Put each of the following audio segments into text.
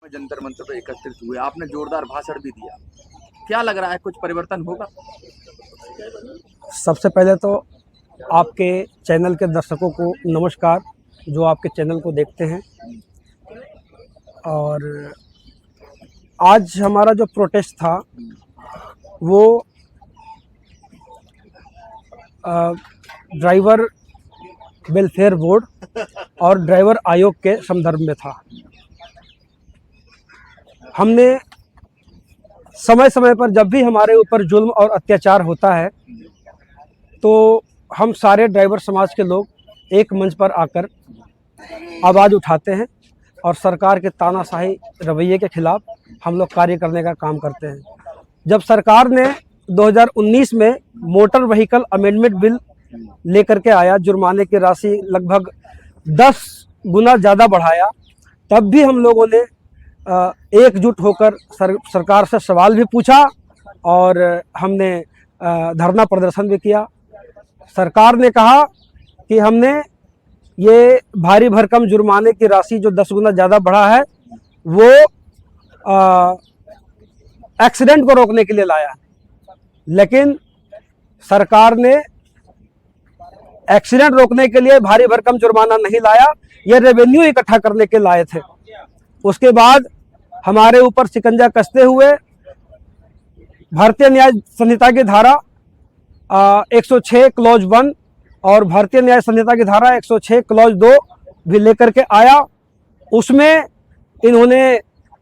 जंतर मंतर पर एकत्रित हुए, आपने जोरदार भाषण भी दिया। क्या लग रहा है, कुछ परिवर्तन होगा? सबसे पहले तो आपके चैनल के दर्शकों को नमस्कार, जो आपके चैनल को देखते हैं। और आज हमारा जो प्रोटेस्ट था वो ड्राइवर वेलफेयर बोर्ड और ड्राइवर आयोग के संदर्भ में था। हमने समय समय पर जब भी हमारे ऊपर जुल्म और अत्याचार होता है तो हम सारे ड्राइवर समाज के लोग एक मंच पर आकर आवाज़ उठाते हैं और सरकार के तानाशाही रवैये के खिलाफ हम लोग कार्य करने का काम करते हैं। जब सरकार ने 2019 में मोटर व्हीकल अमेंडमेंट बिल लेकर के आया, जुर्माने की राशि लगभग 10 गुना ज़्यादा बढ़ाया, तब भी हम लोगों ने एकजुट होकर सरकार से सवाल भी पूछा और हमने धरना प्रदर्शन भी किया। सरकार ने कहा कि हमने ये भारी भरकम जुर्माने की राशि जो 10 गुना ज़्यादा बढ़ा है वो एक्सीडेंट को रोकने के लिए लाया, लेकिन सरकार ने एक्सीडेंट रोकने के लिए भारी भरकम जुर्माना नहीं लाया, ये रेवेन्यू इकट्ठा करने के लाए थे। उसके बाद हमारे ऊपर शिकंजा कसते हुए भारतीय न्याय संहिता की धारा 106 क्लॉज 1 और भारतीय न्याय संहिता की धारा 106 क्लॉज 2 भी लेकर के आया। उसमें इन्होंने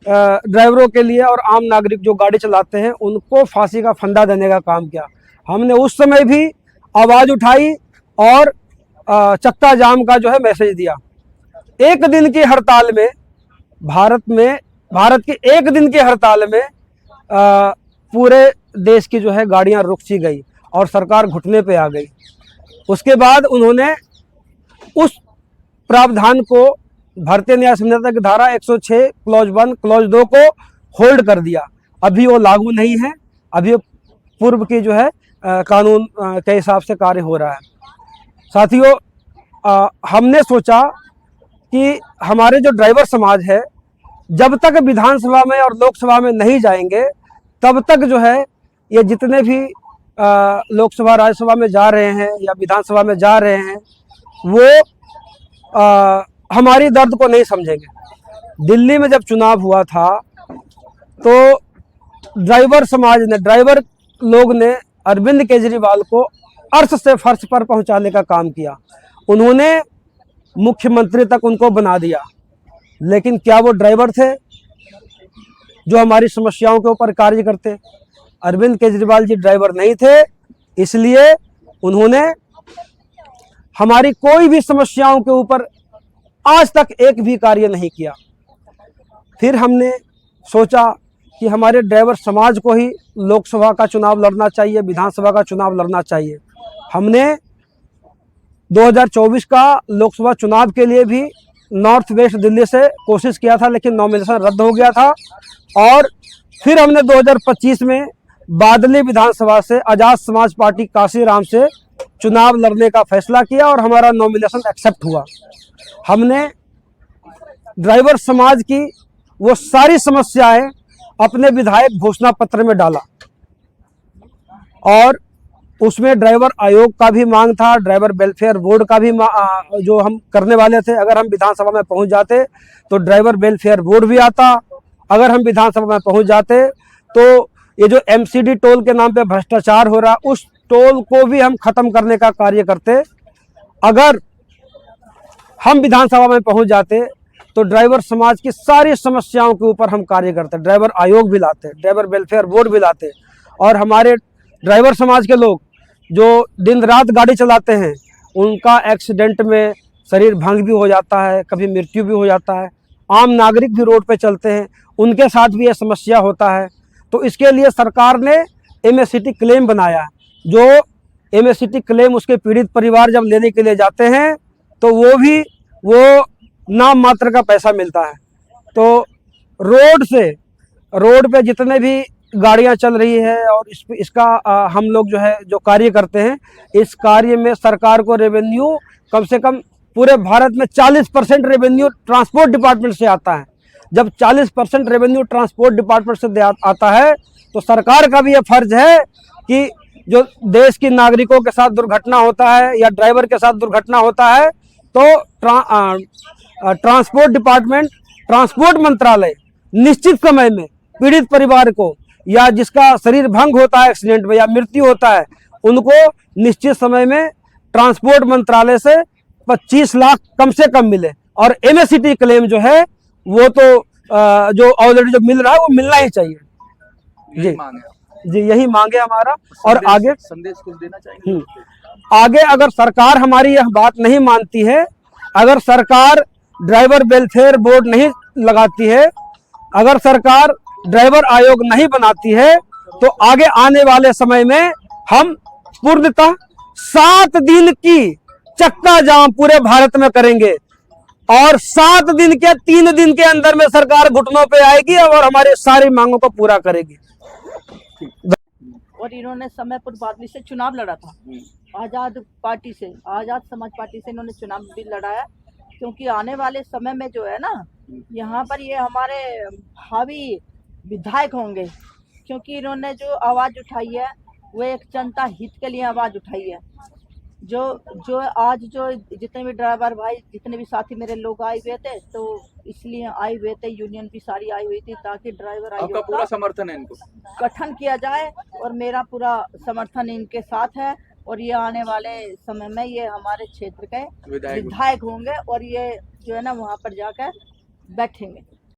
ड्राइवरों के लिए और आम नागरिक जो गाड़ी चलाते हैं उनको फांसी का फंदा देने का काम किया। हमने उस समय भी आवाज़ उठाई और चक्का जाम का जो है मैसेज दिया। एक दिन की हड़ताल में भारत की एक दिन की हड़ताल में पूरे देश की जो है गाड़ियां रुक सी गई और सरकार घुटने पे आ गई। उसके बाद उन्होंने उस प्रावधान को भारतीय न्याय संहिता की धारा 106 क्लॉज 1 क्लॉज 2 को होल्ड कर दिया। अभी वो लागू नहीं है, अभी पूर्व की जो है कानून के हिसाब से कार्य हो रहा है। साथियों, हमने सोचा कि हमारे जो ड्राइवर समाज है जब तक विधानसभा में और लोकसभा में नहीं जाएंगे तब तक जो है ये जितने भी लोकसभा राज्यसभा में जा रहे हैं या विधानसभा में जा रहे हैं वो हमारी दर्द को नहीं समझेंगे। दिल्ली में जब चुनाव हुआ था तो ड्राइवर लोग ने अरविंद केजरीवाल को अर्श से फर्श पर पहुंचाने का काम किया। उन्होंने मुख्यमंत्री तक उनको बना दिया, लेकिन क्या वो ड्राइवर थे जो हमारी समस्याओं के ऊपर कार्य करते? अरविंद केजरीवाल जी ड्राइवर नहीं थे, इसलिए उन्होंने हमारी कोई भी समस्याओं के ऊपर आज तक एक भी कार्य नहीं किया। फिर हमने सोचा कि हमारे ड्राइवर समाज को ही लोकसभा का चुनाव लड़ना चाहिए, विधानसभा का चुनाव लड़ना चाहिए। हमने 2024 का लोकसभा चुनाव के लिए भी नॉर्थ वेस्ट दिल्ली से कोशिश किया था, लेकिन नॉमिनेशन रद्द हो गया था। और फिर हमने 2025 में बादली विधानसभा से आज़ाद समाज पार्टी काशीराम से चुनाव लड़ने का फैसला किया और हमारा नॉमिनेशन एक्सेप्ट हुआ। हमने ड्राइवर समाज की वो सारी समस्याएं अपने विधायक घोषणा पत्र में डाला और उसमें ड्राइवर आयोग का भी मांग था, ड्राइवर वेलफेयर बोर्ड का भी जो हम करने वाले थे। अगर हम विधानसभा में पहुंच जाते तो ड्राइवर वेलफेयर बोर्ड भी आता। अगर हम विधानसभा में पहुंच जाते तो ये जो MCD टोल के नाम पे भ्रष्टाचार हो रहा, उस टोल को भी हम खत्म करने का कार्य करते। अगर हम विधानसभा में पहुंच जाते तो ड्राइवर समाज की सारी समस्याओं के ऊपर हम कार्य करते, ड्राइवर आयोग भी लाते, ड्राइवर वेलफेयर बोर्ड भी लाते। और हमारे ड्राइवर समाज के लोग जो दिन रात गाड़ी चलाते हैं उनका एक्सीडेंट में शरीर भंग भी हो जाता है, कभी मृत्यु भी हो जाता है। आम नागरिक भी रोड पे चलते हैं, उनके साथ भी ये समस्या होता है। तो इसके लिए सरकार ने MACT क्लेम बनाया। जो MACT क्लेम उसके पीड़ित परिवार जब लेने के लिए जाते हैं तो वो नाम मात्र का पैसा मिलता है। तो रोड पे जितने भी गाड़ियां चल रही है और इसका हम लोग जो है जो कार्य करते हैं, इस कार्य में सरकार को रेवेन्यू कम से कम पूरे भारत में 40% रेवेन्यू ट्रांसपोर्ट डिपार्टमेंट से आता है। जब 40% रेवेन्यू ट्रांसपोर्ट डिपार्टमेंट से आता है, तो सरकार का भी ये फर्ज है कि जो देश की नागरिकों के साथ दुर्घटना होता है या ड्राइवर के साथ दुर्घटना होता है, तो ट्रांसपोर्ट डिपार्टमेंट, ट्रांसपोर्ट मंत्रालय निश्चित समय में पीड़ित परिवार को या जिसका शरीर भंग होता है एक्सीडेंट में या मृत्यु होता है, उनको निश्चित समय में ट्रांसपोर्ट मंत्रालय से 25 लाख कम से कम मिले। और MSCT क्लेम जो है वो तो जो ऑलरेडी जो मिल रहा है वो मिलना ही चाहिए। यही मांग है। जी, यही मांगे हमारा। और आगे संदेश कुछ देना चाहेंगे? आगे अगर सरकार हमारी यह बात नहीं मानती है, अगर सरकार ड्राइवर वेलफेयर बोर्ड नहीं लगाती है, अगर सरकार ड्राइवर आयोग नहीं बनाती है, तो आगे आने वाले समय में हम पूर्णतः 7 दिन की चक्का जाम पूरे भारत में करेंगे और 7 दिन के 3 दिन के अंदर में सरकार घुटनों पे आएगी और हमारी सारी मांगों को पूरा करेगी। और इन्होंने समयपुर बादली से चुनाव लड़ा था, आजाद पार्टी से, आजाद समाज पार्टी से इन्होंने चुनाव भी लड़ाया, क्योंकि आने वाले समय में जो है ना, यहाँ पर ये हमारे भावी विधायक होंगे, क्योंकि इन्होंने जो आवाज़ उठाई है वो एक जनता हित के लिए आवाज़ उठाई है। जो आज जो जितने भी ड्राइवर भाई, जितने भी साथी मेरे लोग आए हुए थे, तो इसलिए आए हुए थे, यूनियन भी सारी आई हुई थी, ताकि ड्राइवर आपका पूरा समर्थन है इनको गठन किया जाए। और मेरा पूरा समर्थन इनके साथ है और ये आने वाले समय में ये हमारे क्षेत्र के विधायक होंगे और ये जो है ना वहाँ पर जाकर बैठेंगे।